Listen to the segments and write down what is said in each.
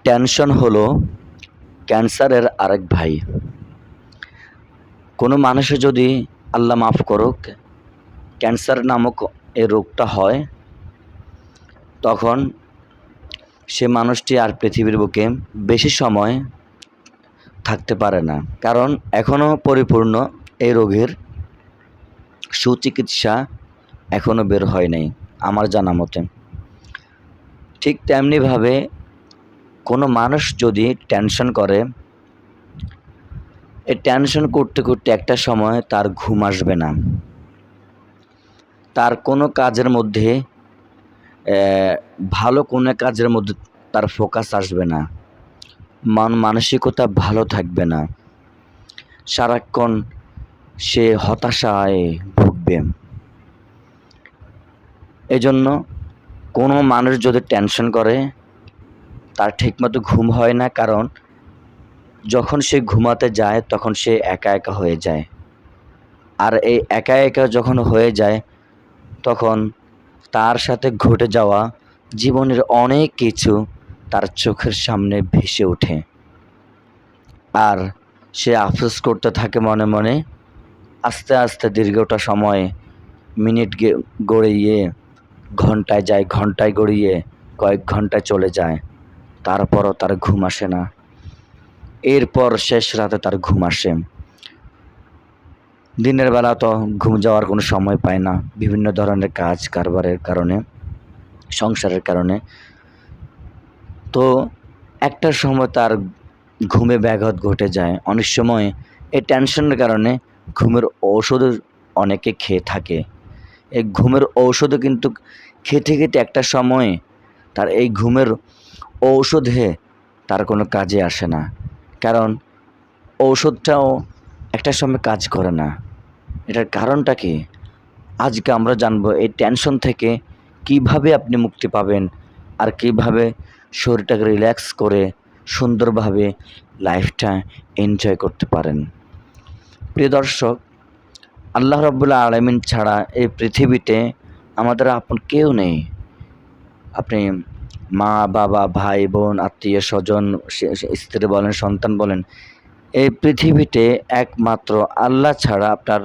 Tension হলো ক্যান্সারের আরেক ভাই। কোনো মানুষের যদি আল্লাহ মাফ করুক ক্যান্সার নামক এই রোগটা হয়, তখন সে মানুষটি আর পৃথিবীর বুকে বেশি সময় থাকতে পারে না। কারণ এখনও পরিপূর্ণ এই রোগের সুচিকিৎসা এখনও বের হয় নাই আমার জানা মতে। ঠিক তেমনিভাবে কোনো মানুষ যদি টেনশন করে, এই টেনশন করতে করতে একটা সময় তার ঘুম আসবে না। তার কোনো কাজের মধ্যে ভালো কোনো কাজের মধ্যে তার ফোকাস আসবে না। মানসিকতা ভালো থাকবে না। সারাক্ষণ সে হতাশায় ভুগবে। এজন্য কোনো মানুষ যদি টেনশন করে তার ঠিকমতো ঘুম হয় না। কারণ যখন সে ঘুমাতে যায় তখন সে একা একা হয়ে যায়। আর এই একা একা যখন হয়ে যায় তখন তার সাথে ঘটে যাওয়া জীবনের অনেক কিছু তার চোখের সামনে ভেসে ওঠে। আর সে আফসোস করতে থাকে মনে মনে। আস্তে আস্তে দীর্ঘটা সময় মিনিট গড়িয়ে ঘন্টায় যায়, ঘন্টায় গড়িয়ে কয়েক ঘন্টায় চলে যায়। তারপরও তার ঘুম আসে না। এরপর শেষ রাতে তার ঘুম আসে। দিনের বেলা তো ঘুম যাওয়ার কোনো সময় পায় না, বিভিন্ন ধরনের কাজ কারবারের কারণে, সংসারের কারণে। তো একটা সময় তার ঘুমে ব্যাঘাত ঘটে যায়। অনেক সময় এই টেনশনের কারণে ঘুমের ঔষধও অনেকে খেয়ে থাকে। এই ঘুমের ঔষধও কিন্তু খেতে খেতে একটা সময় তার এই ঘুমের ঔষধে তার কোনো কাজে আসে না। কারণ ঔষধটাও একটা সময় কাজ করে না। এটার কারণটা কি? আজকে আমরা জানবো এই টেনশন থেকে কিভাবে আপনি মুক্তি পাবেন, আর কিভাবে শরীরটাকে রিল্যাক্স করে সুন্দরভাবে লাইফটা এনজয় করতে পারেন। প্রিয় দর্শক, আল্লাহ রাব্বুল আলামিন ছাড়া এই পৃথিবীতে আমাদের আপন কেউ নেই। আপনি মা, বাবা, ভাই, বোন, আত্মীয় স্বজন, স্ত্রী বলেন, সন্তান বলেন, এই পৃথিবীতে একমাত্র আল্লাহ ছাড়া আপনার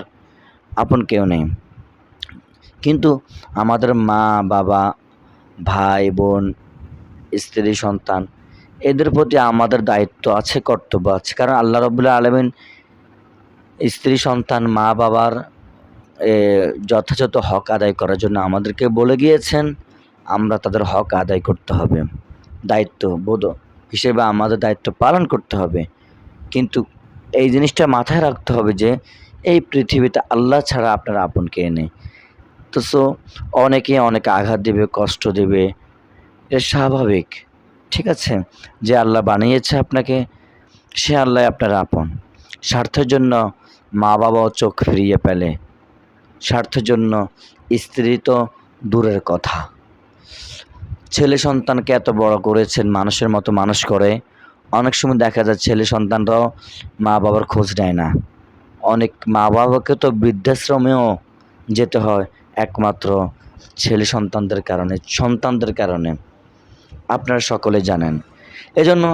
আপন কেউ নেই। কিন্তু আমাদের মা, বাবা, ভাই, বোন, স্ত্রী, সন্তান এদের প্রতি আমাদের দায়িত্ব আছে, কর্তব্য আছে। কারণ আল্লাহ রাব্বুল আলামিন স্ত্রী, সন্তান, মা, বাবার যথাযথ হক আদায় করার জন্য আমাদেরকে বলে গিয়েছেন। আমরা তাদের হক আদায় করতে হবে। দায়িত্ববোধ হিসেবে আমাদের দায়িত্ব পালন করতে হবে। কিন্তু এই জিনিসটা মাথায় রাখতে হবে যে এই পৃথিবীতে আল্লাহ ছাড়া আপনার আপন কে নেই। তো অনেকে অনেক আঘাত দেবে, কষ্ট দেবে, এটা স্বাভাবিক। ঠিক আছে? যে আল্লাহ বানিয়েছে আপনাকে, সে আল্লাহ আপনার আপন। স্বার্থের জন্য মা বাবাও চোখ ফিরিয়ে ফেলে, স্বার্থের জন্য স্ত্রী তো দূরের কথা। ছেলে সন্তানকে এত বড় করেছেন, মানুষের মতো মানুষ করে, অনেক সময় দেখা যায় ছেলে সন্তানরাও মা বাবার খোঁজ নেয় না। অনেক মা বাবাকে তো বৃদ্ধাশ্রমেও যেতে হয় একমাত্র ছেলে সন্তানদের কারণে। আপনারা সকলে জানেন। এজন্য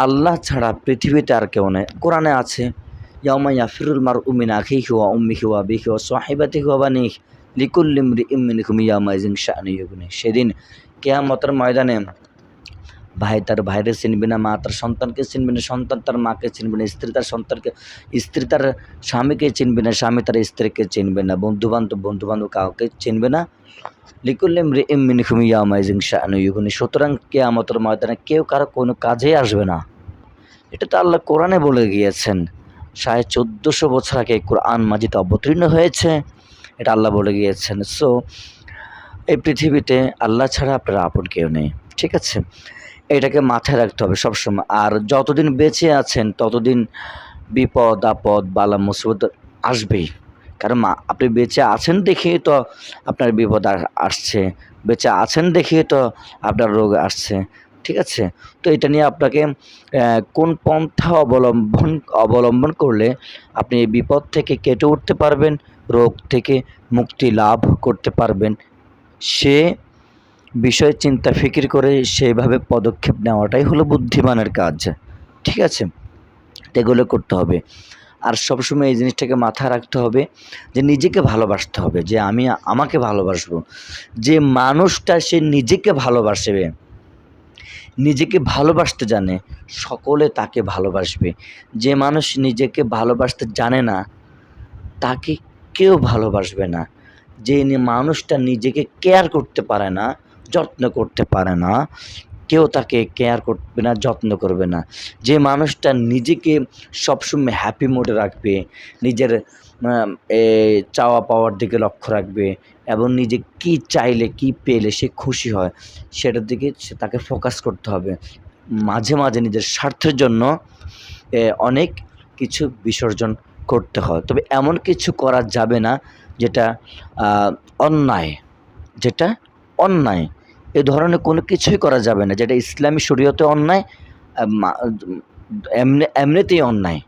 আল্লাহ ছাড়া পৃথিবীতে আর কেউ নেই। কোরআনে আছে, ইয়াউমা ইয়াফিরুল মারউ মিন আখিহি ওয়া উম্মিহি ওয়া আবিহি ওয়া সাহিবাতিহি ওয়া বানিহি লিকুল্লি ইমরিইম মিনহুম ইয়াউমাইযিন শাআনুন ইউগনিহি। সেদিন কিয়ামতের ময়দানে ভাই তার ভাইরে চিনবে না, মা তার সন্তানকে চিনবে না, সন্তান তার মাকে চিনবে না, স্ত্রী তার সন্তানকে, স্ত্রী তার স্বামীকে চিনবে না, স্বামী তার স্ত্রীকে চিনবে না, বন্ধুবান্ধব কাউকে চিনবে না। লিকুল্লি ইমরিইম মিনহুম ইয়াউমাইযিন শাআনুন ইউগনিহি। সুতরাং কিয়ামতের ময়দানে কেউ কারো কোনো কাজেই আসবে না। এটা তো আল্লাহ কোরআনে বলে গিয়েছেন। 1450 বছর আগে কোরআন মাজিদ অবতীর্ণ হয়েছে। এটা আল্লাহ বলে গিয়েছেন। এই পৃথিবীতে আল্লাহ ছাড়া আপনার আপন কেউ নেই। ঠিক আছে? এটাকে মাথায় রাখতে হবে সবসময়। আর যতদিন বেঁচে আছেন ততদিন বিপদ আপদ বালা মুসিবত আসবেই। কারণ আপনি বেঁচে আছেন দেখেই তো আপনার বিপদ আসছে, বেঁচে আছেন দেখেই তো আপনার রোগ আসছে। ঠিক আছে? তো এটা নিয়ে আপনাকে কোন পন্থা অবলম্বন করলে আপনি এই বিপদ থেকে কেটে উঠতে পারবেন, রোগ থেকে মুক্তি লাভ করতে পারবেন, সে বিষয় চিন্তা ফিকির করে সেইভাবে পদক্ষেপ নেওয়াটাই হলো বুদ্ধিমানের কাজ। ঠিক আছে? তো এগুলো করতে হবে। আর সবসময় এই জিনিসটাকে মাথায় রাখতে হবে যে নিজেকে ভালোবাসতে হবে, যে আমি আমাকে ভালোবাসবো। যে মানুষটা সে নিজেকে ভালোবাসবে, নিজেকে ভালোবাসতে জানে, সকলে তাকে ভালোবাসবে। যে মানুষ নিজেকে ভালোবাসতে জানে না, তাকে কেউ ভালোবাসবে না। যে মানুষটা নিজেকে কেয়ার করতে পারে না, যত্ন করতে পারে না, কেউ তাকে কেয়ার করবে না, যত্ন করবে না। যে মানুষটা নিজেকে সবসময় হ্যাপি মুডে রাখবে, নিজের আ এ চাওয়া পাওয়ার দিকে লক্ষ্য রাখবে এবং নিজে কি চাইলে, কি পেলে সে খুশি হয়, সেটার দিকে তাকে ফোকাস করতে হবে। মাঝে, মাঝে নিজের স্বার্থের জন্য অনেক কিছু বিসর্জন করতে হয়। তবে এমন কিছু করা যাবে না যেটা আ অন্যায়, যেটা অন্যায়। এ ধরনের কোনো কিছুই করা যাবে না যেটা ইসলামী শরীয়তে অন্যায়, মা এমনিতেই অন্যায়।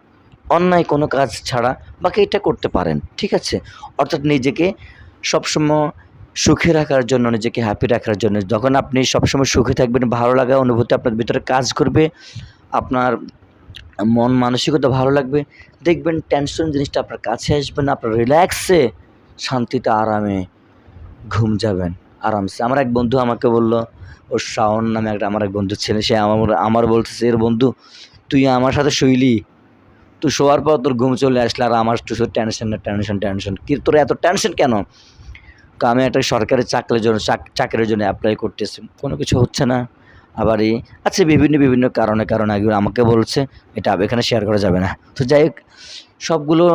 অন্যায় কোনো কাজ ছাড়া বাকি এটা করতে পারেন। ঠিক আছে? অর্থাৎ নিজেকে সবসময় সুখী রাখার জন্য, নিজেকে হ্যাপি রাখার জন্য, যখন আপনি সবসময় সুখী থাকবেন, ভালো লাগা অনুভূতি আপনার ভিতরে কাজ করবে, আপনার মন মানসিকতা ভালো লাগবে, দেখবেন টেনশন জিনিসটা আপনার কাছে আসবে না, আপনার রিল্যাক্সে শান্তিতে আরামে ঘুম যাবেন আরামসে। আমার এক বন্ধু আমাকে বলল, ওর শাওন নামে আমার এক বন্ধু ছিল, সে আমার বলতেছে, "এর বন্ধু তুই আমার সাথে শুইলি, তুই শোয়ার পর তোর ঘুম চলে আসলে আর আমার শুধু টেনশন না টেনশন, টেনশন। কি তোর এত টেনশন কেন?" আমি একটা সরকারি চাকরির জন্য এপ্লাই করতেছি। কোনো কিছু হচ্ছে না। আবার আচ্ছা বিভিন্ন কারণে আমাকে বলছে, এটা এখানে শেয়ার করা যাবে না। তো যাই হোক, সবগুলো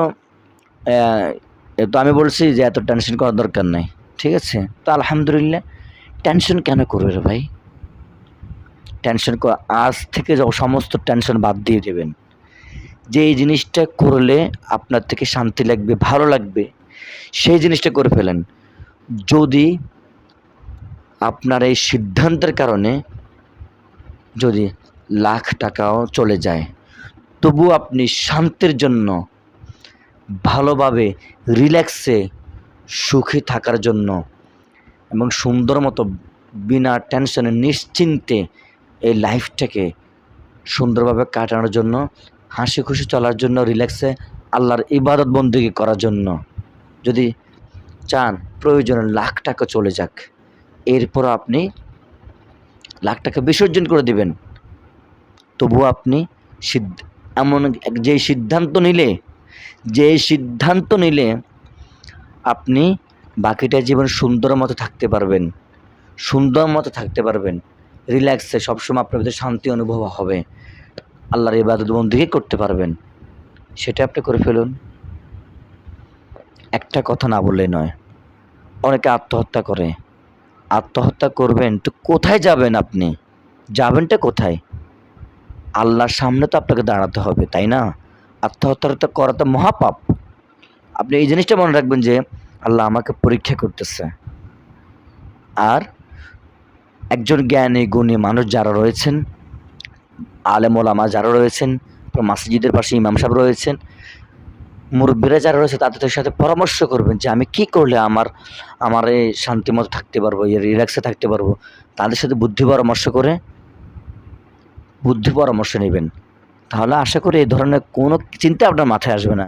তো আমি বলছি যে এত টেনশন করার দরকার নাই। ঠিক আছে? তো আলহামদুলিল্লাহ, টেনশন কেন করবে রে ভাই? টেনশন আজ থেকে সমস্ত টেনশন বাদ দিয়ে দেবেন। যে এই জিনিসটা করলে আপনার থেকে শান্তি লাগবে, ভালো লাগবে, সেই জিনিসটা করে ফেলেন। যদি আপনার এই সিদ্ধান্তের কারণে যদি লাখ টাকাও চলে যায়, তবুও আপনি শান্তির জন্য, ভালোভাবে রিল্যাক্সে সুখী থাকার জন্য এবং সুন্দর মতো বিনা টেনশনে নিশ্চিন্তে এই লাইফটাকে সুন্দরভাবে কাটানোর জন্য, হাসি খুশি চলার জন্য, রিল্যাক্সে আল্লাহর ইবাদত বন্দেগী করার জন্য যদি চান, প্রয়োজনে লাখ টাকা চলে যাক, এরপরও আপনি লাখ টাকা বিসর্জন করে দিবেন। তবুও আপনি এমন যে সিদ্ধান্ত নিলে আপনি বাকিটা জীবন সুন্দর মতো থাকতে পারবেন, সুন্দর মতো থাকতে পারবেন। রিল্যাক্সে সবসময় আপনার ভিতরে শান্তি অনুভব হবে। আল্লাহর ইবাদত বন্দেগী করতে পারবেন। সেটা আপনি করে ফেলুন। একটা কথা না বললেই নয়। অনেকে আত্মহত্যা করে। আত্মহত্যা করবেন তো কোথায় যাবেন আপনি? যাবেনটা কোথায়? আল্লাহর সামনে তো আপনাকে দাঁড়াতে হবে, তাই না? আত্মহত্যাটা করা তো মহাপাপ। আপনি এই জিনিসটা মনে রাখবেন যে আল্লাহ আমাকে পরীক্ষা করতেছে। আর একজন জ্ঞানী গুণী মানুষ যারা রয়েছেন, আলেম ওলামা যারা রয়েছেন, মসজিদের পাশে ইমাম সাহেব রয়েছেন, মুরব্বীরা যারা রয়েছে তাদের সাথে পরামর্শ করবেন যে আমি কি করলে আমার এই শান্তিমতো থাকতে পারবো, রিল্যাক্সে থাকতে পারবো। তাদের সাথে বুদ্ধি পরামর্শ নিবেন। তাহলে আশা করি এই ধরনের কোনো চিন্তা আপনার মাথায় আসবে না।